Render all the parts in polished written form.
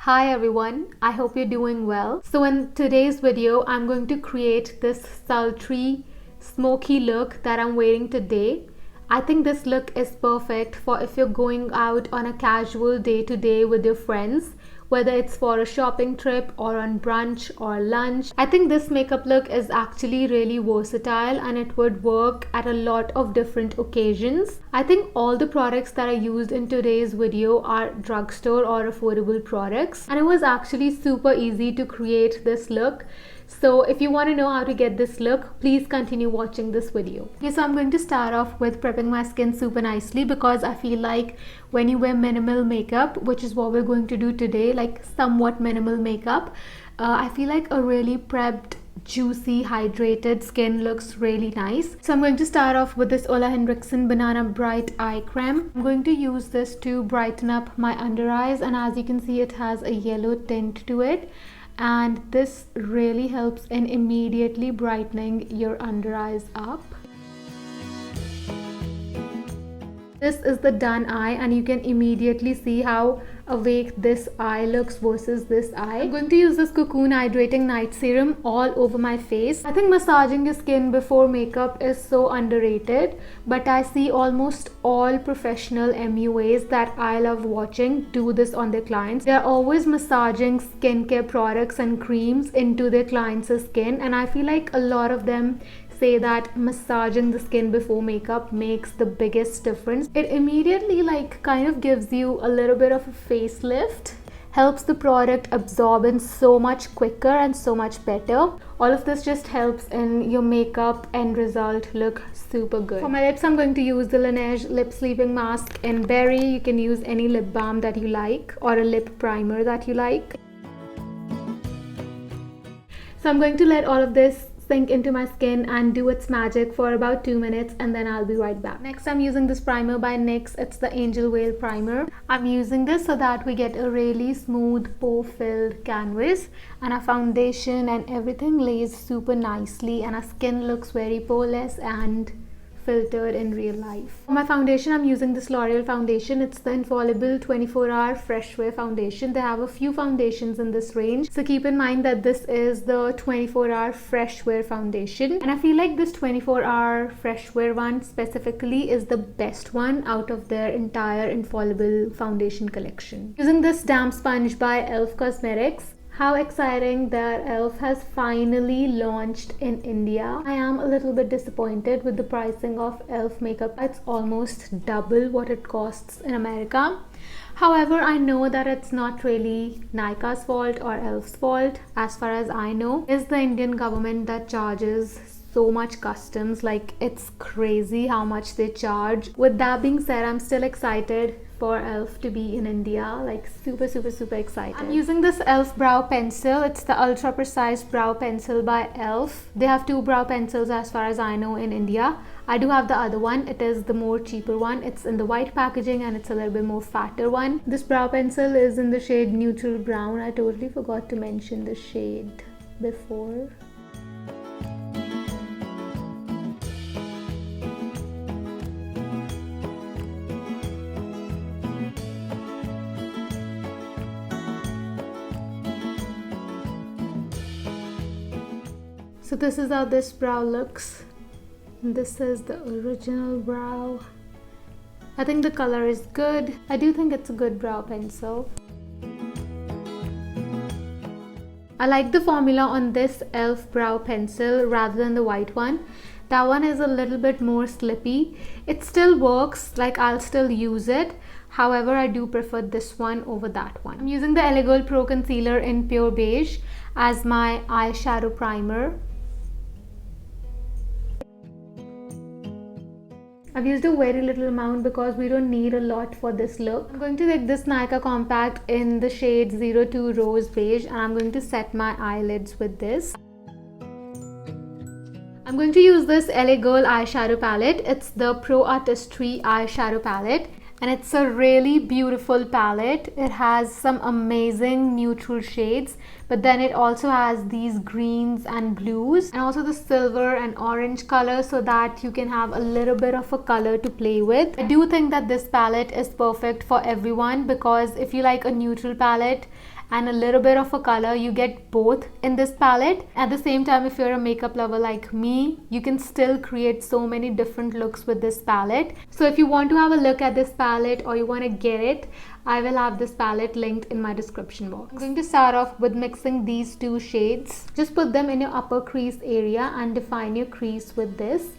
Hi everyone, I hope you're doing well. So in today's video, I'm going to create this sultry, smoky look that I'm wearing today. I think this look is perfect for if you're going out on a casual day-to-day with your friends, whether it's for a shopping trip or on brunch or lunch. I think this makeup look is actually really versatile and it would work at a lot of different occasions. I think all the products that I used in today's video are drugstore or affordable products, and it was actually super easy to create this look. So if you want to know how to get this look, please continue watching this video. Okay, so I'm going to start off with prepping my skin super nicely because I feel like when you wear minimal makeup, which is what we're going to do today, like somewhat minimal makeup, I feel like a really prepped, juicy, hydrated skin looks really nice. So I'm going to start off with this Henriksen Banana Bright Eye Crème. I'm going to use this to brighten up my under eyes, and as you can see, it has a yellow tint to it. And this really helps in immediately brightening your under eyes up. This is the done eye, and you can immediately see how awake this eye looks versus this eye. I'm going to use this Coccoon Hydrating Night Serum all over my face. I think massaging your skin before makeup is so underrated, but I see almost all professional MUAs that I love watching do this on their clients. They're always massaging skincare products and creams into their clients' skin, and I feel like a lot of them say that massaging the skin before makeup makes the biggest difference. It immediately kind of gives you a little bit of a facelift, helps the product absorb in so much quicker and so much better. All of this just helps in your makeup end result look super good. For my lips, I'm going to use the LANEIGE Lip Sleeping Mask in Berry. You can use any lip balm that you like or a lip primer that you like. So I'm going to let all of this sink into my skin and do its magic for about 2 minutes, and then I'll be right back. Next, I'm using this primer by NYX. It's the Angel Whale Primer. I'm using this so that we get a really smooth pore-filled canvas, and our foundation and everything lays super nicely, and our skin looks very poreless and filtered in real life. For my foundation, I'm using this L'Oreal foundation. It's the Infallible 24-hour Fresh Wear foundation. They have a few foundations in this range, so keep in mind that this is the 24-hour Fresh Wear foundation, and I feel like this 24-hour Fresh Wear one specifically is the best one out of their entire Infallible foundation collection. Using this damp sponge by e.l.f. Cosmetics. How exciting that e.l.f. has finally launched in India. I am a little bit disappointed with the pricing of e.l.f. makeup. It's almost double what it costs in America. However, I know that it's not really Nykaa's fault or e.l.f.'s fault. As far as I know, it's the Indian government that charges so much customs. Like, it's crazy how much they charge. With that being said, I'm still excited for e.l.f. to be in India, like super excited. I'm using this e.l.f. brow pencil. It's the Ultra Precise Brow Pencil by e.l.f. They have two brow pencils as far as I know in India. I do have the other one. It is the more cheaper one. It's in the white packaging and it's a little bit more fatter one. This brow pencil is in the shade Neutral Brown. I totally forgot to mention the shade before. So this is how this brow looks. This is the original brow. I think the color is good. I do think it's a good brow pencil. I like the formula on this e.l.f. brow pencil rather than the white one. That one is a little bit more slippy. It still works, like I'll still use it. However, I do prefer this one over that one. I'm using the LA Gold Pro Concealer in Pure Beige as my eyeshadow primer. I've used a very little amount because we don't need a lot for this look. I'm going to take this Nykaa Compact in the shade 02 Rose Beige, and I'm going to set my eyelids with this. I'm going to use this LA Girl eyeshadow palette. It's the Pro Artistry eyeshadow palette, and it's a really beautiful palette. It has some amazing neutral shades, but then it also has these greens and blues and also the silver and orange color, so that you can have a little bit of a color to play with. I do think that this palette is perfect for everyone, because if you like a neutral palette and a little bit of a color. You get both in this palette. At the same time, if you're a makeup lover like me, you can still create so many different looks with this palette. So if you want to have a look at this palette or you want to get it, I will have this palette linked in my description box. I'm going to start off with mixing these two shades. Just put them in your upper crease area and define your crease with this.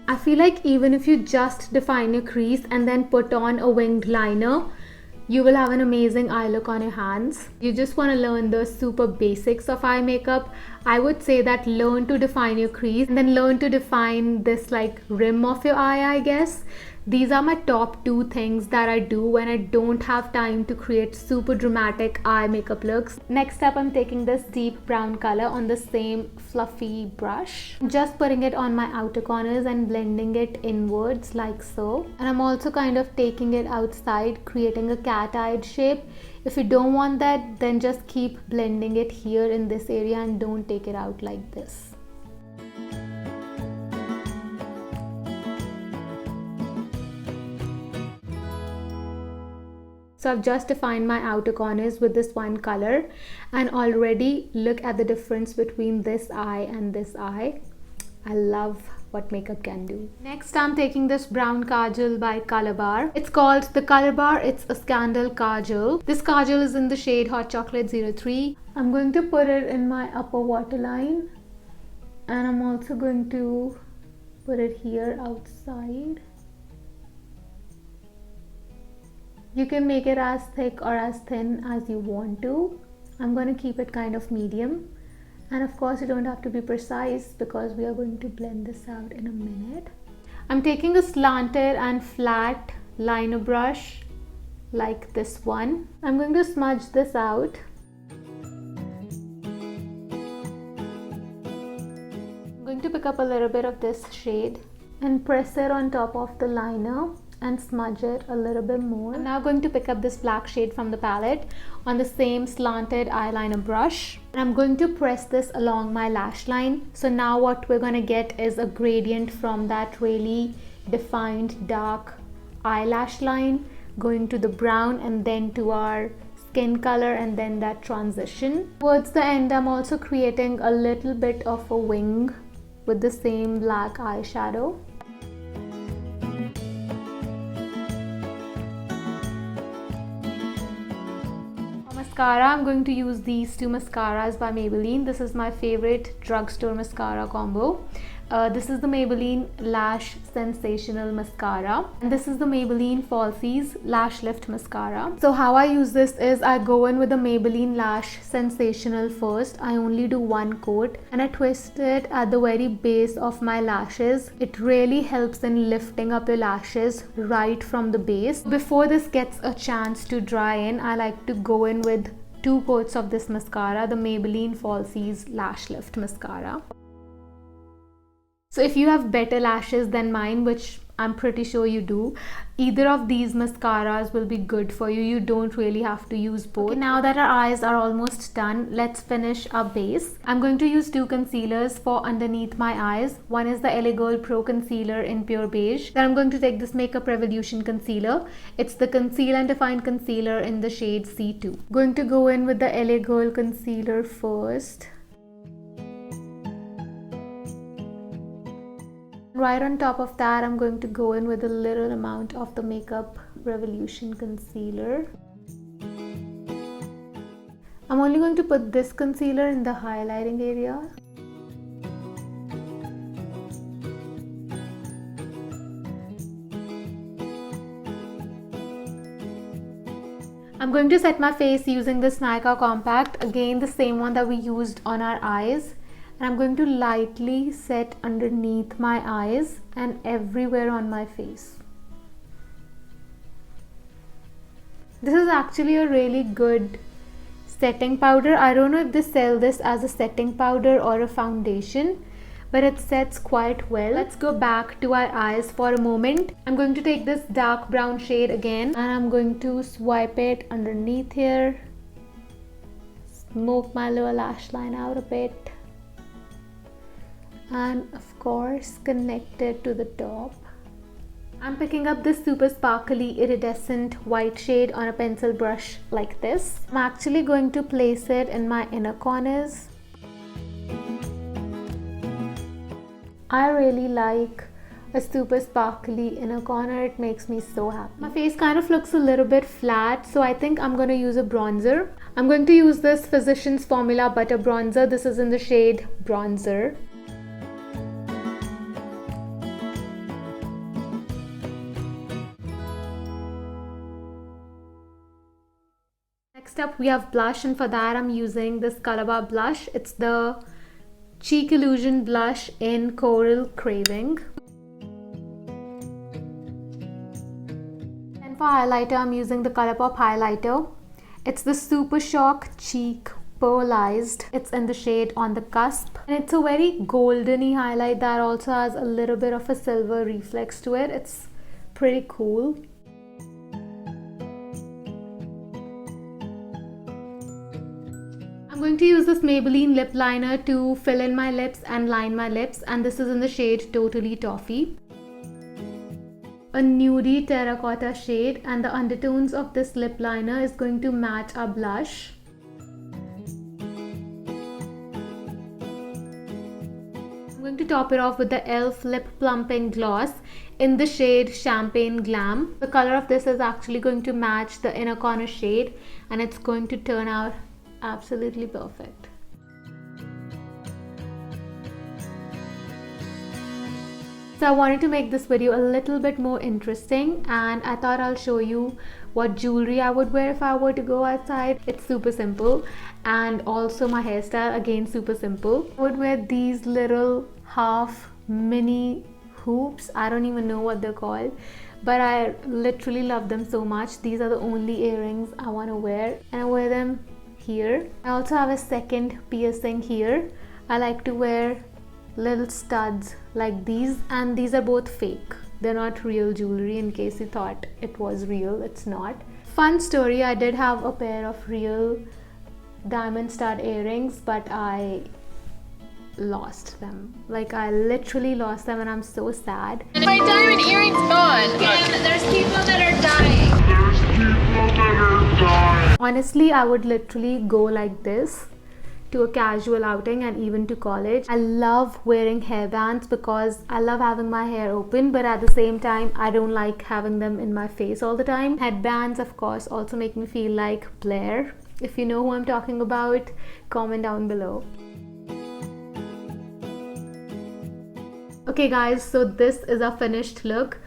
I feel like even if you just define your crease and then put on a winged liner, you will have an amazing eye look on your hands. You just want to learn the super basics of eye makeup. I would say that learn to define your crease and then learn to define this like rim of your eye, I guess. These are my top 2 things that I do when I don't have time to create super dramatic eye makeup looks. Next up, I'm taking this deep brown color on the same fluffy brush. I'm just putting it on my outer corners and blending it inwards like so. And I'm also kind of taking it outside, creating a cat-eyed shape. If you don't want that, then just keep blending it here in this area and don't take it out like this. So I've just defined my outer corners with this one color, and already look at the difference between this eye and this eye. I love what makeup can do. Next, I'm taking this brown kajal by Colorbar. It's called the Colorbar. It's a Scandal Kajal. This kajal is in the shade Hot Chocolate 03. I'm going to put it in my upper waterline, and I'm also going to put it here outside. You can make it as thick or as thin as you want to. I'm going to keep it kind of medium. And of course, you don't have to be precise because we are going to blend this out in a minute. I'm taking a slanted and flat liner brush like this one. I'm going to smudge this out. I'm going to pick up a little bit of this shade and press it on top of the liner and smudge it a little bit more. I'm now going to pick up this black shade from the palette on the same slanted eyeliner brush, and I'm going to press this along my lash line. So now what we're going to get is a gradient from that really defined dark eyelash line going to the brown and then to our skin color and then that transition. Towards the end, I'm also creating a little bit of a wing with the same black eyeshadow. Mascara, I'm going to use these 2 mascaras by Maybelline. This is my favorite drugstore mascara combo. This is the Maybelline Lash Sensational Mascara, and this is the Maybelline Falsies Lash Lift Mascara. So how I use this is I go in with the Maybelline Lash Sensational first. I only do 1 coat and I twist it at the very base of my lashes. It really helps in lifting up your lashes right from the base. Before this gets a chance to dry in, I like to go in with 2 coats of this mascara, the Maybelline Falsies Lash Lift Mascara. So if you have better lashes than mine, which I'm pretty sure you do, either of these mascaras will be good for you. You don't really have to use both. Okay, now that our eyes are almost done, let's finish our base. I'm going to use 2 concealers for underneath my eyes. One is the LA Girl Pro Concealer in Pure Beige. Then I'm going to take this Makeup Revolution Concealer. It's the Conceal and Define Concealer in the shade C2. Going to go in with the LA Girl Concealer first. Right on top of that, I'm going to go in with a little amount of the Makeup Revolution Concealer. I'm only going to put this concealer in the highlighting area. I'm going to set my face using this Nykaa Compact, again the same one that we used on our eyes. And I'm going to lightly set underneath my eyes and everywhere on my face. This is actually a really good setting powder. I don't know if they sell this as a setting powder or a foundation, but it sets quite well. Let's go back to our eyes for a moment. I'm going to take this dark brown shade again and I'm going to swipe it underneath here. Smoke my lower lash line out a bit. And of course connect it to the top. I'm picking up this super sparkly iridescent white shade on a pencil brush like this. I'm actually going to place it in my inner corners. I really like a super sparkly inner corner. It makes me so happy. My face kind of looks a little bit flat, so I think I'm going to use a bronzer. I'm going to use this Physicians Formula Butter Bronzer. This is in the shade Bronzer. Next up we have blush, and for that I'm using this Colorbar blush. It's the Cheek Illusion blush in Coral Craving. And for highlighter I'm using the Colourpop highlighter. It's the Super Shock Cheek Pearlized. It's in the shade On the Cusp. And it's a very goldeny highlight that also has a little bit of a silver reflex to it. It's pretty cool. I'm going to use this Maybelline lip liner to fill in my lips and line my lips, and this is in the shade Totally Toffee. A nudie terracotta shade, and the undertones of this lip liner is going to match our blush. I'm going to top it off with the e.l.f. Lip Plumping Gloss in the shade Champagne Glam. The color of this is actually going to match the inner corner shade, and it's going to turn out absolutely perfect. So I wanted to make this video a little bit more interesting, and I thought I'll show you what jewelry I would wear if I were to go outside. It's super simple, and also my hairstyle, again super simple. I would wear these little half mini hoops. I don't even know what they're called, but I literally love them so much. These are the only earrings I want to wear, and I wear them here. I also have a second piercing here. I like to wear little studs like these, and these are both fake. They're not real jewelry, in case you thought it was real. It's not. Fun story, I did have a pair of real diamond stud earrings, but I lost them. Like, I literally lost them, and I'm so sad. My diamond earring's gone. And there's people that are dying. Honestly, I would literally go like this to a casual outing and even to college. I love wearing hairbands because I love having my hair open, but at the same time I don't like having them in my face all the time. Headbands, of course, also make me feel like Blair. If you know who I'm talking about, comment down below. Okay guys, so this is our finished look.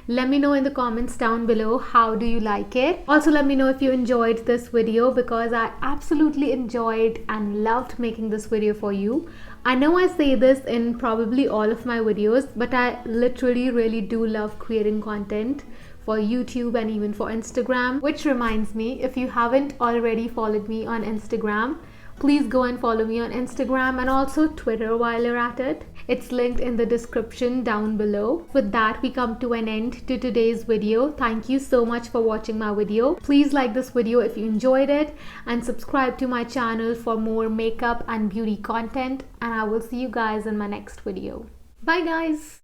Let me know in the comments down below, how do you like it? Also let me know if you enjoyed this video, because I absolutely enjoyed and loved making this video for you. I know I say this in probably all of my videos, but I literally really do love creating content for YouTube and even for Instagram. Which reminds me, if you haven't already followed me on Instagram, please go and follow me on Instagram and also Twitter while you're at it. It's linked in the description down below. With that, we come to an end to today's video. Thank you so much for watching my video. Please like this video if you enjoyed it, and subscribe to my channel for more makeup and beauty content, and I will see you guys in my next video. Bye guys!